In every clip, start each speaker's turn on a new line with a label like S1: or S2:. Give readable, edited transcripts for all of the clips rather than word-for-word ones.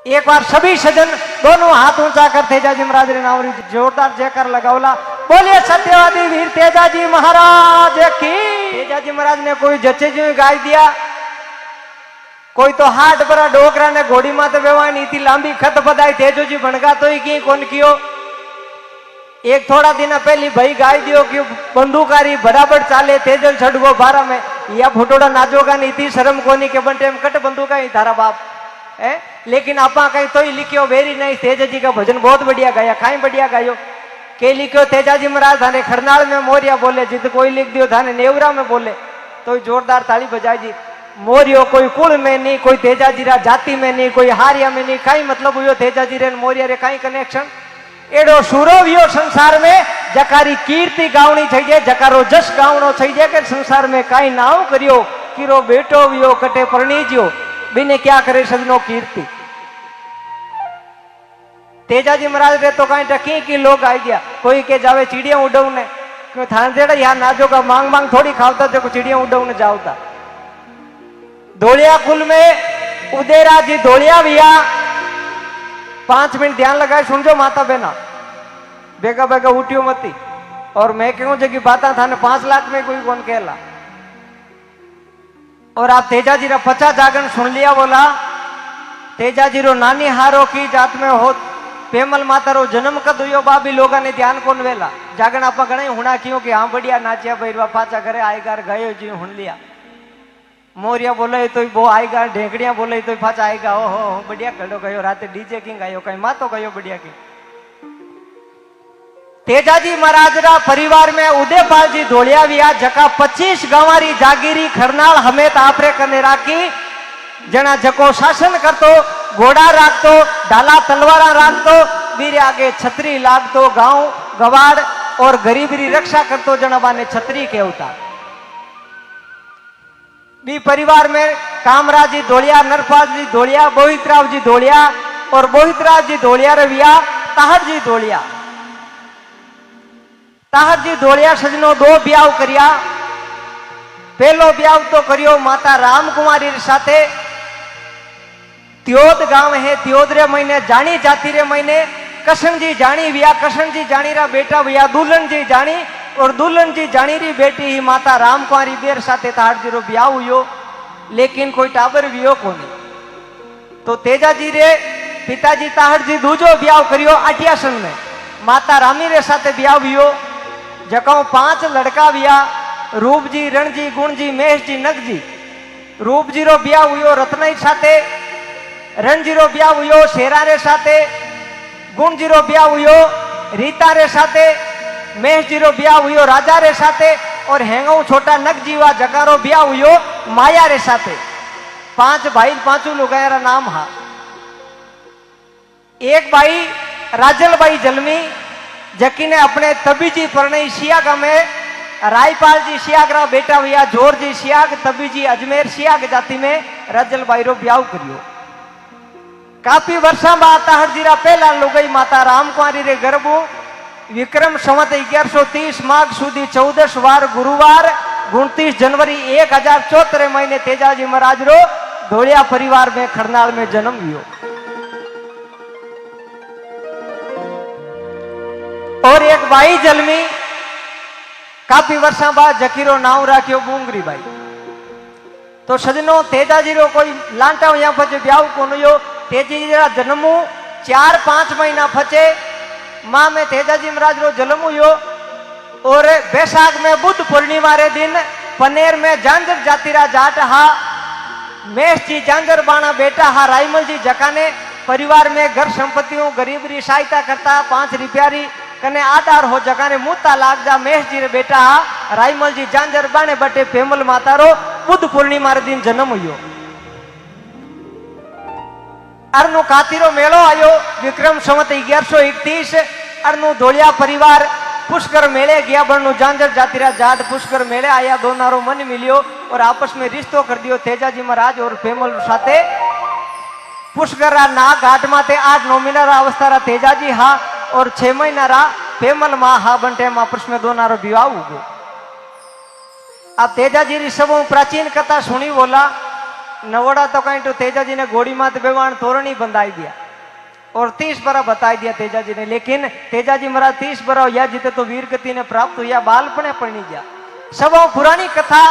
S1: एक बार सभी सजन दोनों हाथ ऊंचा कर तेजाजी महाराज रे नाम जोरदार जयकार लगावला। बोलिए सत्यवादी वीर तेजाजी महाराज की। तेजाजी महाराज ने कोई जच्चे जी गाय दिया, कोई तो हाट पर डोकरा ने घोड़ी माते बेवानी इतनी लंबी खत बधाई तेजो जी बनगा तो ही की कौन कियो। एक थोड़ा दिन पहली भाई गाय दियो कि बंदूकारी बराबर चाले तेजल छड़गो बारा में या फोटोड़ा नाचोगा नहीं इतनी शर्म कोनी के बंटे में कट बंदूका ही थारा बाप है। लेकिन आपा कहीं तो ही लिखियो वेरी नहीं तेजा जी का भजन बहुत बढ़िया गाया, खाई बढ़िया गायो के लिखियो तेजाजी महाराज थाने खरनाल में मोरिया बोले, जिद कोई लिख दियो थाने नेवरा में बोले तो जोरदार ताली बजाई जी। मोरियो कोई कुल में नहीं, कोई तेजाजी रा जाति में नहीं, कोई हारिया में नहीं, कई मतलब हुयो तेजाजी रे मोरिया रे कई कनेक्शन। एडो सूरो वियो संसार में जकारी कीर्ति गावनी चाहिए, जकारो जस गावनो चाहिए के संसार में कई नाव करियो किरो बेटो वियो कटे परણીज्यो बिने क्या करे सजनो कीर्ति। तेजाजी महाराज रे तो कहीं टकी की लोग आई गया, कोई के जावे चिड़िया उड़ने क्यों थाने देड़ा यार नाजो का मांग मांग थोड़ी खावता जो चिड़िया उड़ने जावता। धोलिया कुल में उदेरा जी धोलिया भैया 5 मिनट ध्यान लगाए सुनजो माता बहना, बेगा बेगा उठियो मती। और मैं कहूं जो कि बात थाने 5 लाख में कोई कौन कहला। और आप तेजाजी रा 50 जागन सुन लिया बोला। तेजाजी रो नानी हारो की जात में हो पेमल माता रो जन्म कद हुयो बाबी लोगा ने ध्यान कौन वेला जागन आप गणे हुना क्यों कि हाँ बढ़िया नाचिया भैरवा पाचा करे आएगा गयो जी हुन लिया। मोरिया बोले तो वो आएगा, ढेकड़िया बोले तो पाचा आएगा। ओहो बढ़िया कड़ो गयो, राते डीजे किंग आयो कहीं मातो गयो बढ़िया की। तेजाजी महाराज रा परिवार में उदयपाल जी धोलिया भी आ जका 25 गंवारी जागीरी खरनाल हमेत आपरे कने राखी। जना जको शासन करतो, घोड़ा राखतो, डाला तलवारा राखतो, वीर आगे छतरी लागतो, गांव गवाड़ और गरीबरी रक्षा करतो जना बाने छतरी कहता। बी परिवार में कामराज जी धोलिया, नरपाल जी धोलिया, बोहितराव जी धोलिया और बोहितराव जी धोलिया रविया ताहर जी धोलिया। ताहर जी धोलिया सजनो 2 ब्याह करिया। पहलो ब्याह तो करियो माता रामकुमारी रे साथे। त्योद गांव है, त्योद रे महीने जानी जाति रे महीने कशन जी जानी विया, कशन जी जानी रा बेटा विया दुल्हन जी जानी और दुल्हन जी जानी री बेटी ही माता रामकुमारी बेर साथे ताहर जी रो ब्याह हुयो। लेकिन कोई टाबर वियो कोनी। तो तेजाजी रे पिताजी ताहर जी दूजो ब्याह करियो आटियासन में माता रामी रे साथे ब्याह हुयो। जकाऊ 5 लड़का विया, रूप जी, रण जी, गुण जी, महेश जी, नग जी। रूप जी रो ब्याह हुयो रत्नाई साथे, रण जी रो ब्याह हुयो शेरा रे साथे, गुण जी रो ब्याह हुयो रीता रे साथे, महेश जी रो ब्याह हुयो राजा रे साथे और हेंगऊ छोटा नग जीवा जकारो ब्याह हुयो माया रे साथे। 5 भाई 5 लुगाया रा नाम हा। एक भाई राजल भाई जलमी जकी ने अपने तबी जी परणी सियाग में रायपाल जी सियाग रा बेटा भैया जोर जी सियाग, तबी जी अजमेर सियाग जाति में राजल भाई रो ब्याह करियो। काफी वर्षा बाद ताहर जी रा पहला लुगाई माता रामकुमारी रे गर्भू विक्रम संवत 1130 माघ सुधी 14 वार गुरुवार 29 जनवरी 1074 महीने तेजाजी महाराज रो धोलिया परिवार में खरनाल में जन्म हुयो। और एक बाई जलमी काफी वर्षा बाद जकीरो नाव राख्यो बुंगरी बाई। तो सजनो तेजाजी रो कोई लांटा यहाँ फचे ब्याह को नो। तेजाजी रा जन्मू 4-5 महीना फचे माँ में तेजाजी महाराज रो जन्म हुयो। और बैसाख में बुद्ध पूर्णिमा रे दिन पनेर में जांजर जाति रा जाट हा मेष जी जांजर बाणा बेटा हा रायमल जी जकाने परिवार में घर संपत्तियों गरीबरी सहायता करता 5 रुपयारी कने आधार हो जगाने मुता लाग जा। महेश जी रे बेटा हा रायमल जी जांजर बाणे बटे पेमल माता रो बुद्ध पूर्णिमा रे दिन जन्म हुयो। अरनु कातीरो मेलो आयो विक्रम संवत 1131। अरनु धोलिया परिवार पुष्कर मेले गया बनु जांजर जातिरा जाट पुष्कर मेले आया। दोनारो मन मिलियो और आपस में रिश्तो कर दियो तेजाजी महाराज और पेमल साथे। पुष्कर रा ना घाट माते 8-9 महीना रा अवस्था रा तेजाजी हा और 6 महीना रा पेमल माँ हा बंटे आपस में दोनारो विवाह हुआ। अब तेजाजी री सब प्राचीन कथा सुनी बोला नवोड़ा तो कहीं तो तेजा जी ने घोड़ी मात बेवान तोरणी बंधाई दिया और 30 बरा बताई दिया तेजा जी ने। लेकिन तेजा जी महाराज 30 बरा या जीते तो वीर गति ने प्राप्त हुआ, बालपणे पढ़नी गया। सब पुरानी कथा।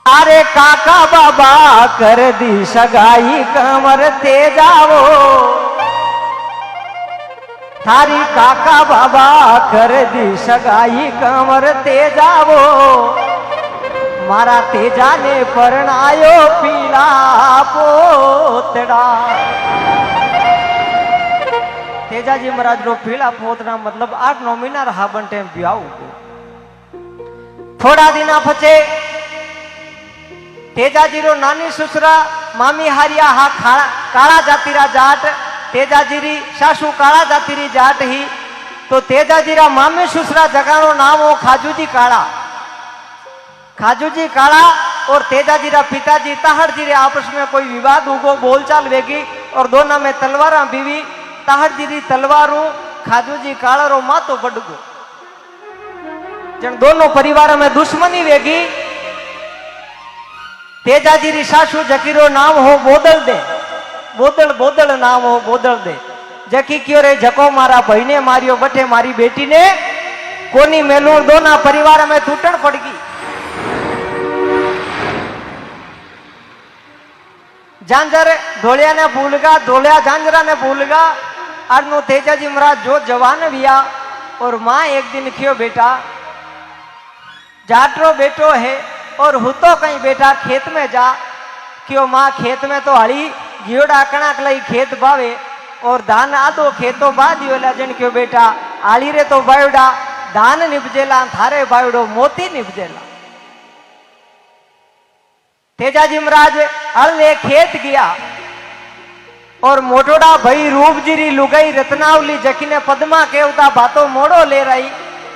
S1: अरे काका बाबा कर दी सगाई कमर तेजावो, थारी काका बाबा कर दी सगाई कमर तेजावो, मारा तेजा ने परणायो पीला पोतड़ा। तेजा जी महाराज रो पीला पोतड़ा मतलब 8-9 महीना रहा बन टाइम ब्याह। थोड़ा दिना पछे तेजा जी रो नानी ससुरा मामी हारिया हा काला जातिरा जाट, तेजा जी री सासू काला जातिरी जाट ही। तो तेजा जी रा मामी ससुरा जगह रो नाम हो खाजू जी काला। खाजू जी काला और तेजा जी रा पिताजी ताहड़ जी रे आपस में कोई विवाद उगो, बोलचाल वेगी और दोनों में तलवारा बीवी। ताहड़ जी री तलवारू खाजू जी काला रो मातो बडगो, जन दोनों परिवार में दुश्मनी वेगी। तेजा जी री सासू जकीरो नाम हो बोदल दे, बोदल बोदल नाम हो बोदल दे। जकी क्यों रे जको मारा भाई ने मारियो बटे मारी बेटी ने कोनी मेलू, दोनों परिवार में टूटन पड़ गई। झांझर ढोलिया ने भूलगा, ढोलिया झांझरा ने भूलगा। अरनु तेजा जी महाराज जो जवान बिया और मां एक दिन क्यों बेटा जाटरो बेटो है और हु तो कहीं बेटा खेत में जा। क्यों मां खेत में तो हड़ी गियोड़ा कणक लई खेत बावे और धान आधो खेतो बा दियो जन क्यों बेटा आली रे तो बायोडा धान निपजेला, थारे बायोडो मोती निपजेला। तेजा जी महाराज अड़ले खेत गया और मोटोड़ा भई रूपजीरी लुगाई रत्नावली जकी ने पद्मा केवता बातो मोड़ो ले रही।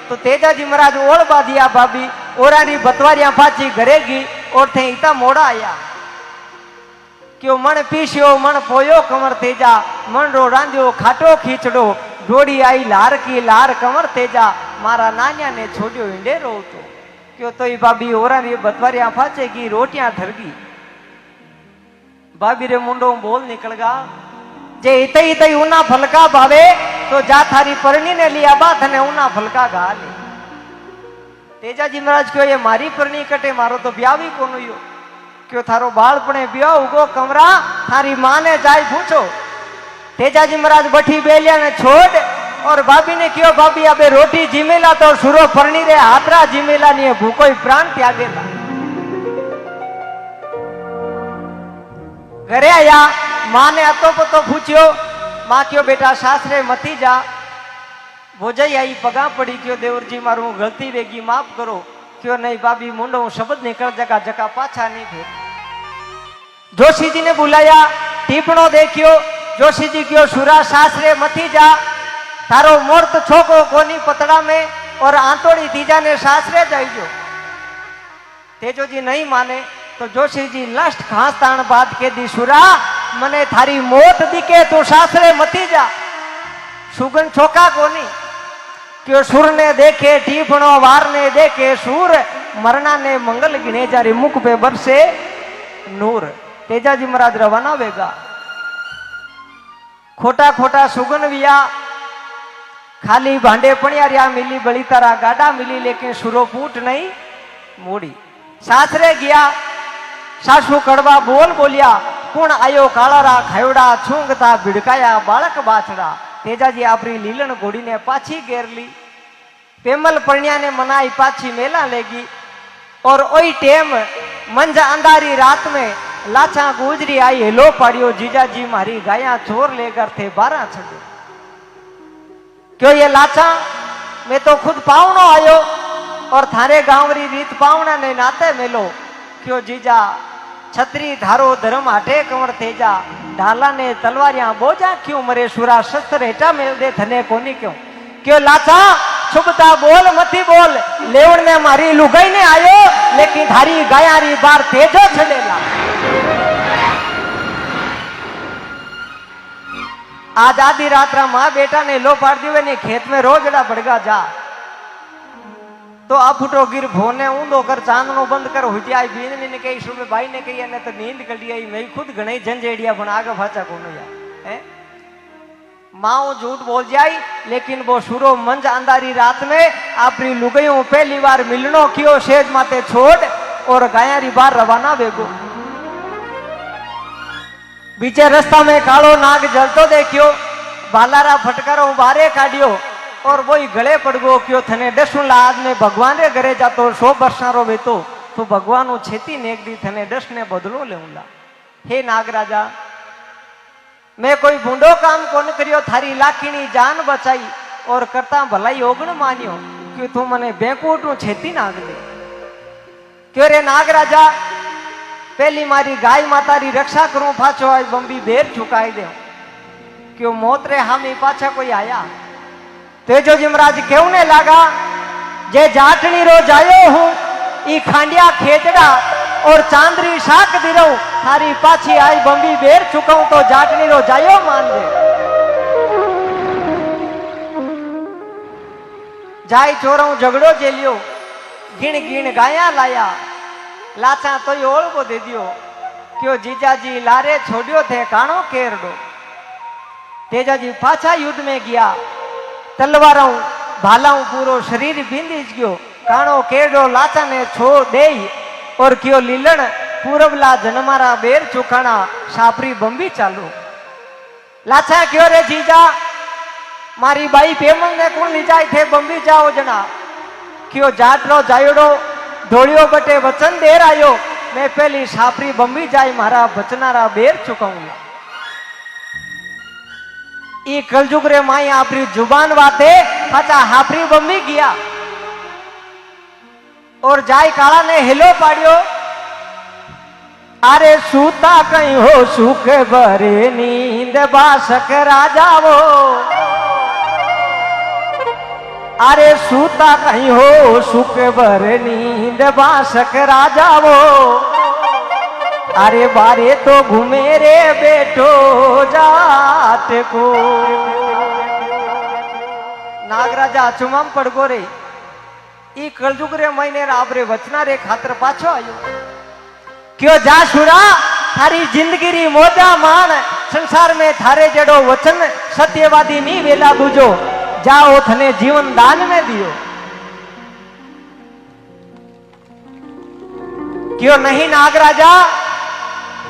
S1: तो तेजा जी महाराज ओढ़ बा दिया भाभी ओरारी बतवारियां पाची घरेगी और थे इता मोड़ा आया। क्यों मन पीसियो मन पोयो कमर तेजा, मन रो रांधियो खाटो खींचड़ो, डोड़ी आई लार की लार कमर तेजा, मारा नान्या ने छोड़ियो इंडे रो। तो क्यों तो ये भाभी ओरारी बतवारियां फाचेगी रोटियां धरगी। भाभी रे मुंडो बोल निकलगा जे इते इते उना फलका भावे तो जा थारी परणी ने लिया बात ने उना फलका गा ले। तेजा जी महाराज क्यों ये मारी परणी कटे मारो तो ब्याह भी कोन हुयो। क्यों थारो बालपणे ब्याह उगो कमरा थारी मां ने जाय पूछो। तेजा जी महाराज बठी बेलिया ने छोड़ और भाभी ने क्यों भाभी अबे रोटी जिमेला तो सुरो परणी रे हाथरा जिमेला नहीं भूखो प्राण त्यागेला। घरे आया मां ने अतो पतो पूछ्यो। मां क्यों बेटा सासरे मती जा। भोजाई आई पगा पड़ी क्यों देवर जी मारू गलती वेगी माफ करो। क्यों नहीं भाभी मुंडो शब्द निकल जगा जका पाछा नहीं फिर। जोशी जी ने बुलाया टीपणो देखियो। जोशी जी क्यों सुरा सासरे मती जा, थारो मूर्त छोको कोनी पतड़ा में और आंतोड़ी तीजा ने सासरे जाइयो। तेजो जी नहीं माने तो जोशी जी लस्ट खास ताण बात के दी सुरा मने थारी मौत दिखे तो सासरे मती जा। सुगन छोका कोनी क्यों सुर ने देखे टीपणो वार ने देखे सूर, मरना ने मंगल गिने जारी मुख पे बरसे नूर। तेजा जी महाराज रवाना वेगा खोटा खोटा सुगन विया खाली भांडे पणिया मिली बड़ी तरह गाडा मिली लेकिन सुरो फूट नहीं मोड़ी। सासरे गया सासू कड़वा बोल बोलिया कुण आयो कालारा खायोड़ा छूंगता भिड़काया बालक बाछड़ा। तेजा जी आपरी लीलन घोड़ी ने पाछी घेर ली। पेमल परण्या ने मनाई पाछी मेला लेगी और ओई टेम मंझ अंधारी रात में लाछा गुजरी आई हेलो पाड़ियो जीजा जी मारी गाया चोर लेकर थे 12 छड़ो। क्यों ये लाछा मैं तो खुद पावनो आयो और थारे गांवरी रीत पावना ने नाते मेलो। क्यों जीजा छतरी धारो धर्म हाटे कंवर तेजा, ढाला ने तलवारियां बोजा क्यों मरे सुरा शस्त्र हेटा मेल दे थने कोनी क्यों। क्यों लाछा छुपता बोल मती बोल लेवण में मारी लुगाई ने आयो लेकिन थारी गायारी बार तेजो छडेला। आज आधी रात रा मां बेटा ने लो पाड़ दियो ने खेत में रोजड़ा बड़गा जा। तो आ फुटो गिर भोने ऊंधो कर चांदनो बंद कर हुटिया बीन ने कही सुबह भाई ने कही ने तो नींद कटी आई मैं खुद घणे झंझेड़िया बना आगे फाचा को है माओ झूठ बोल जाई लेकिन वो सुरो मंज अंधारी रात में अपनी लुगाइयों पहली बार मिलनो कियो शेज माते छोड़ और गायारी बार रवाना बेगो बीचे रास्ता में कालो नाग जलतो देखियो बालारा फटकारो बारे काढ़ियो और वही गले पड़ गो क्यों थने डसूला आज में भगवान रे घरे जातो 100 वर्षारो बेतो तो भगवान छेती नेक दी थने डस ने बदलो लेऊला हे नागराजा मैं कोई बूंदो काम कोन करियो थारी लाखीनी जान बचाई और करता भलाई ओगण मानियो क्यों तू मने बेकूटू छेती नाग दे क्यों रे नागराजा पहली मारी गाय माता री रक्षा करूं पाछो आज बंबी बेर झुकाई दे क्यों मौत रे हामी पाछा कोई आया तेजो जिमराज क्यों ने लागा जे जाटनी रो जायो हूं ई खांडिया खेचड़ा और चांदरी शाक दिरो थारी पाछी आई बंबी बेर चुकाऊं तो जाटनी रो जायो मान दे जाई चोराऊ झगड़ो जेलियो गिण गिण गाया लाया लाचा तो ओल को दे दियो क्यों जीजाजी लारे छोड़ियो थे काणो केरडो तेजाजी पाछा युद्ध में गया तलवारों भालाऊ पूरो शरीर बिंदीज गयो काणो केरडो लाचा ने छोड़ दे और क्यों लीलन पूरबला जनमारा बेर चुकाना सापरी बंबी चालू लाचा क्यों रे जीजा मारी बाई पेमंग ने कौन ली जाए थे बंबी जाओ जना क्यों जाटलो जायोड़ो धोलियो बटे वचन देर आयो मैं पहली सापरी बंबी जाई मारा बचनारा बेर चुकाऊंगा ई कलजुग रे माई आपरी जुबान वाते पाचा हापरी बंबी गया और जाय काला ने हिलो पाड़ियो अरे सूता कहीं हो सुख भरे नींद बासक राजावो अरे सूता कहीं हो सुख भरे नींद बासक राजावो अरे बारे तो घूमे रे बेटो जाट को नागराजा चुमाम पड़ गो रे ई कलजुग रे महीने आपरे वचना रे खातर पाछो आयो क्यों जा सुरा थारी जिंदगी री मोजा मान संसार में थारे जड़ो वचन सत्यवादी नी वेला दूजो जाओ थने जीवन दान में दियो क्यों नहीं नागराजा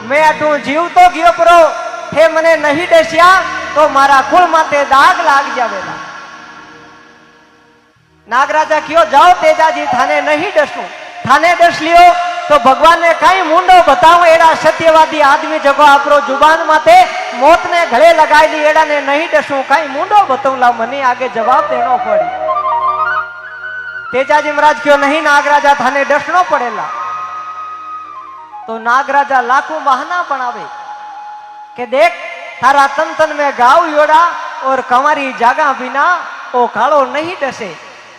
S1: मैं अटू जीव तो गयो परो थे मने नहीं दसिया तो मारा कुल माते दाग लाग जावेला नागराजा क्यों जाओ तेजाजी थाने नहीं दसू थाने दस लियो तो भगवान ने कई मुंडो बताओ एड़ा सत्यवादी आदमी जगो आपरो जुबान माते मौत ने गले लगाई ली एड़ा ने नहीं दसू कई मुंडो बताऊला मनी आगे जवाब देनो पड़ी तेजाजी महाराज क्यों नहीं नागराजा थाने दसनो पड़ेला तो नागराजा लाखों बहाना बनावे के देख थारा तन तन में गाव योड़ा और कंवारी जागा बिना ओ कालो नहीं डसे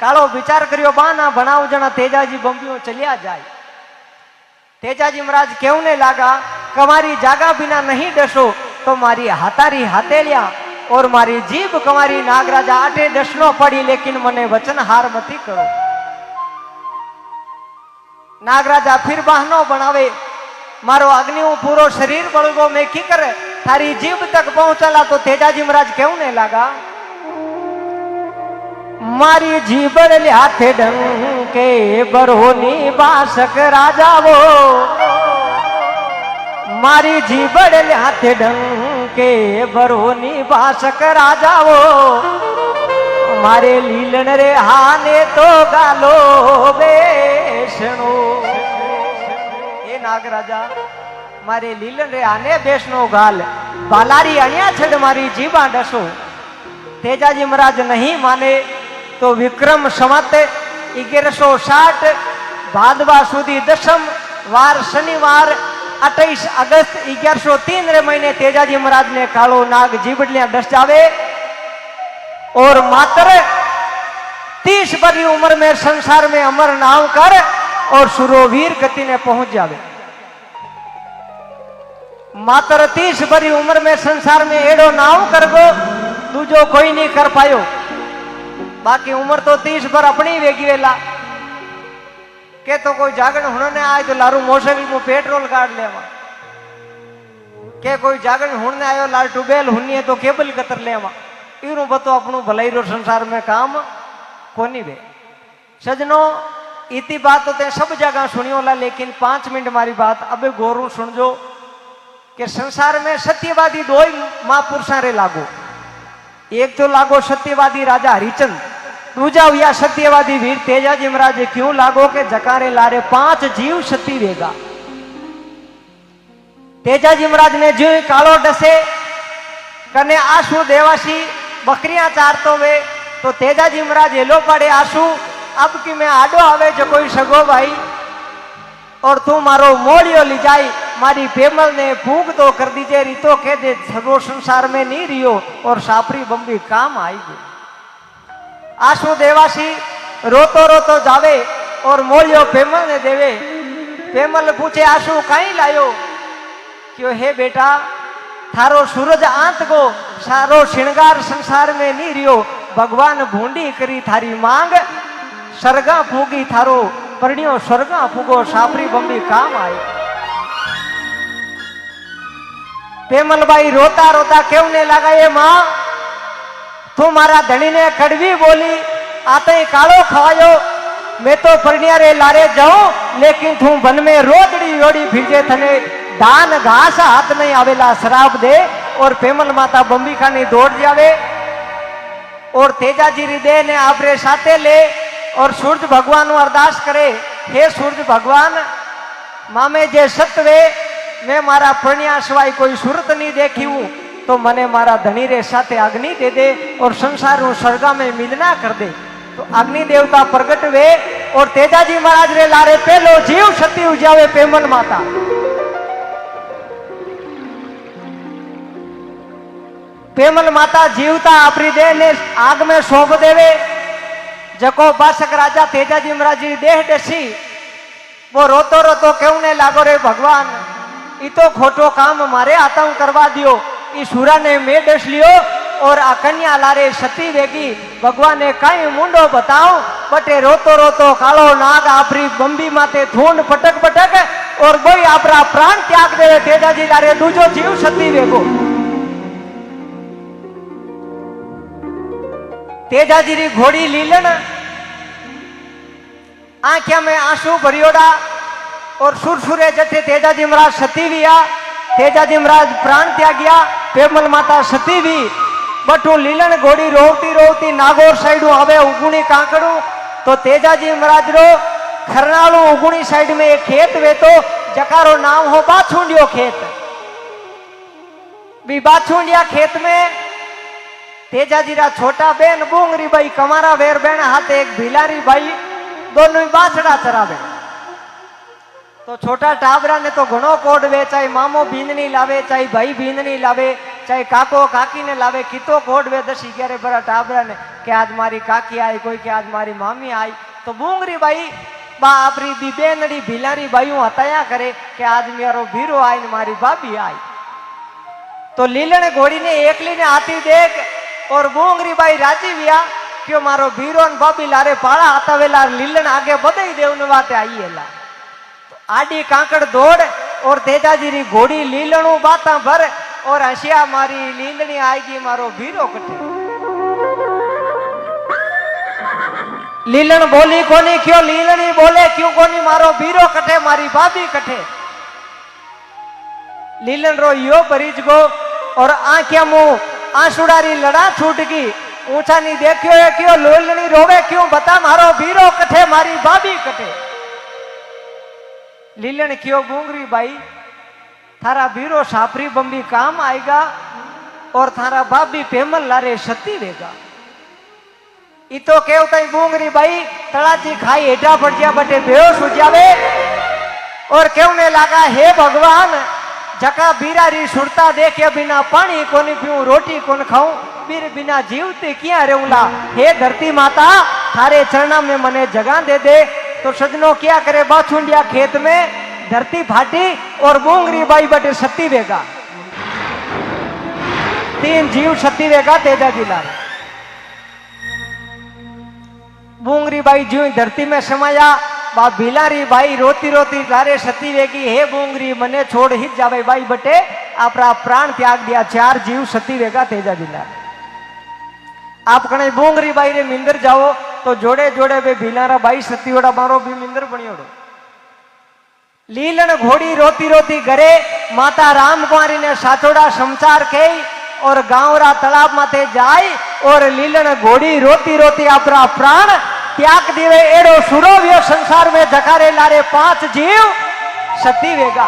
S1: कालो विचार करियो बहाना बनाओ जना तेजाजी बंबियों चलिया जाए तेजाजी महाराज क्यों ने लागा कंवारी जागा बिना नहीं डसो तो मारी हाथारी हाथेलिया और मारी जीभ कंवारी नागराजा आटे डसनो पड़ी लेकिन मने वचन हार मती करो नागराजा फिर बहानो बनावे मारो अग्नि पूरो शरीर बळगो में की करे थारी जीभ तक पहुंचला तो तेजाजी महाराज क्यों ने लागा मारी जीबड़ हाथे डंके बरोनी बासक राजावो मारी जीबड़ हाथे डंके बरोनी बासक राजावो मारे लीलन रे हाने तो गालो बेसनो ए नागराजा मारे लीलन रे आने बेसनो गाल बालारी अणिया छड़ मारी जीबा डसो तेजाजी महाराज नहीं माने तो विक्रम संवत 1160 भादवा सुधी दशम वार शनिवार 28 अगस्त 1103 रे महीने तेजाजी महाराज ने कालो नाग जीबड़िया डस जावे और मात्र 30 बड़ी उम्र में संसार में अमर नाव कर और सुरोवीर गति ने पहुंच जावे मात्र 30 बड़ी उम्र में संसार में एड़ो नाव कर गो दूजो कोई नहीं कर पायो बाकी उम्र तो 30 पर अपनी वेगी वेला के तो कोई जागरण हुणने आए तो लारू मोसवी मु पेट्रोल काट लेवा के कोई जागरण हुणने आयो लार ट्यूबवेल हुनिए तो केबल कतर लेवा इरू बतो अपनू भलाई रो संसार में काम कोनी वे सजनो इतनी बात तो ते सब जगह सुनियो ला लेकिन 5 मिनट मारी बात अब गौरू सुनजो कि संसार में सत्यवादी दो ही महापुरुषा रे लागो एक तो लागो सत्यवादी राजा हरिचंद दूजा हुआ सत्यवादी वीर तेजाजी महाराज क्यों लागो के जकारे लारे 5 जीव सती वेगा तेजाजी महाराज ने जो कालो डसे कने आशु देवासी बकरियां चारतो वे तो तेजाजी महाराज हेलो पड़े आशु अब की मैं आडो आवे जो कोई सगो भाई और तू मारो मोड़ियो ली जाई मारी पेमल ने फूक तो कर दीजिए रितो कह दे सगो संसार में नहीं रियो और सापरी बम्बी काम आएगी आशु देवासी रोतो रोतो जावे और मोड़ियो पेमल ने देवे पेमल पूछे आशु कहीं लायो क्यों हे बेटा थारो सूरज आंत को सारो श्रृंगार संसार में नहीं रियो भगवान भूंडी करी थारी मांग सरगा फूगी थारो परनियो स्वर्गा फूगो सापरी बम्बी काम आई पेमल भाई रोता रोता क्यों ने लगा ये मां तू मारा धनी ने कड़वी बोली आते ही कालो खवायो मैं तो परनिया रे लारे जाऊं लेकिन तू वन में रोजड़ी रोड़ी फिरजे थने दान घास हाथ नहीं आवेला शराब दे और पेमल माता बम्बी खानी दौड़ जावे और तेजाजी हृदय ने आपरे साथे ले और सूरज भगवान अरदास करे हे सूरज भगवान मामे जे सत्वे मैं मारा प्रणिया सिवाय कोई सूरत नहीं देखी हूं तो मने मारा धनी रे साथे अग्नि दे दे और संसार स्वर्गा में मिलना कर दे तो अग्नि देवता प्रकट वे और तेजाजी महाराज रे लारे पहलो जीव सती उजावे पेमल माता पेमल माता जीवता अपनी देह ने आग में सौंप देवे जको बासक राजा तेजाजी महाराज जी देह डसी वो रोतो रोतो क्यों ने लागो रे भगवान इतो खोटो काम मारे आता हूं करवा दियो इस सूरा ने मैं डस लियो और अकन्या लारे सती वेगी भगवान ने कई मुंडो बताओ बटे रोतो रोतो कालो नाग आपरी बम्बी माते थूंड पटक पटक और कोई आपरा प्राण त्याग देवे तेजाजी लारे दूजो जीव सती वेगो तेजाजी री घोड़ी लीलन आंखिया में आंसू भरियोड़ा और सुरसुरे जटे तेजाजी महाराज सती भी आ तेजाजी महाराज प्राण त्यागिया पेमल माता सती भी बटू लीलन घोड़ी रोवती रोवती नागौर साइड हवे उगुणी कांकड़ू तो तेजाजी महाराज रो खरनालू उगुणी साइड में एक खेत वे तो जकारो नाम हो बाछुंडियो खेत भी बाछुंडिया खेत में तेजाजी रा छोटा बेन बूंगरी बाई कमारा वेर बेन हाथे एक भिलारी बाई दोनों ही बाछड़ा चरावे तो छोटा टाबरा ने तो घणो कोड वे चाहे मामो बींदनी लावे चाहे भाई बींदनी लावे चाहे काको काकी ने लावे कितो कोड वे 10-11 बड़ा टाबरा ने के आज मारी काकी आई कोई के आज मारी मामी आई तो बूंगरी बाई बा आपरी दी बेनड़ी भिलारी बाईओ हताया करे कि आज मेरो भीरो आई ने मारी भाभी आई तो लीलन घोड़ी ने एकली ने आती देख और बूंगरी बाई राजी विया क्यों मारो भीरो न भाभी लारे पाड़ा आता वेला लीलन आगे बधाई देवने वाते आई है आडी कांकड़ दौड़ और तेजाजी री घोड़ी लीलणू बाता भर और हसिया मारी लीलनी आएगी मारो भीरो कटे लीलन बोली कोनी क्यों लीलनी बोले क्यों कोनी मारो भीरो कटे मारी भाभी कटे लीलन रो यो भरीज गो और आंखिया मुंह आंसुडारी लड़ा छूट गई ऊंचा नहीं देखियो है क्यों लीलनी रोवे क्यों बता मारो भीरो कटे मारी भाभी कटे लीलन क्यों बूंगरी बाई थारा भीरो सापरी बम्बी काम आएगा और थारा भाभी पेमल लारे सती वेगा इतो केवता बूंगरी बाई तड़ाची खाई हेठा पड़ जा बटे बेहोश हो जावे और केवने लगा हे भगवान जका बीरारी सुरता देखे बिना पानी कोनी पीऊं रोटी कोन खाऊं बीर बिना जीवते किया रहूंला हे धरती माता थारे चरणा में मने जगह दे दे तो सजनो क्या करे बाछुंडिया खेत में धरती फाटी और बूंगरी बाई बटे सती वेगा 3 जीव सती वेगा तेजाजी लारे बूंगरी बाई जो धरती में समाया बा बिलारी बाई रोती रोती लारे सती वेगी हे बोंगरी मने छोड़ हित जावे बाई बटे अपना प्राण त्याग दिया। 4 जीव सती वेगा तेजाजी लाल। आप कने बोंगरी बाई रे मिंदर जाओ तो जोड़े जोड़े बे बिलारा बाई सतीवड़ा मारो भी मिंदर बनियोड़ो। लीलन घोड़ी रोती रोती घरे माता राम कुमारी ने साचोड़ा समाचार के और गांवरा तालाब माथे जाई और लीलन घोड़ी रोती रोती अपना प्राण त्याग दिवे। एड़ो सुरोव्य संसार में जकारे लारे 5 जीव सती वेगा।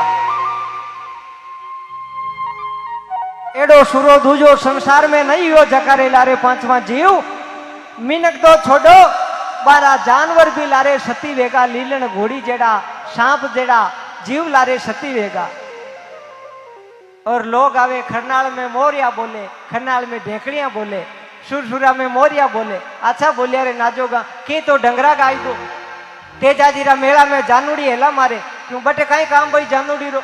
S1: एड़ो सुरो दूजो संसार में नहीं हो जकारे लारे 5वां जीव। मिनक तो छोड़ो 12 जानवर भी लारे सती वेगा। लीलन घोड़ी जेड़ा सांप जेड़ा जीव लारे सती वेगा। और लोग आवे खरनाल में मोरिया बोले, खरनाल में ढेकड़ियां बोले, सुरसुरा में मोरिया बोले। अच्छा बोलिया रे नाचोगा के तो डंगरा गाई दो। तेजाजीरा मेला में जानूड़ी हेला मारे क्यों बटे कहीं काम भाई जानूड़ी रो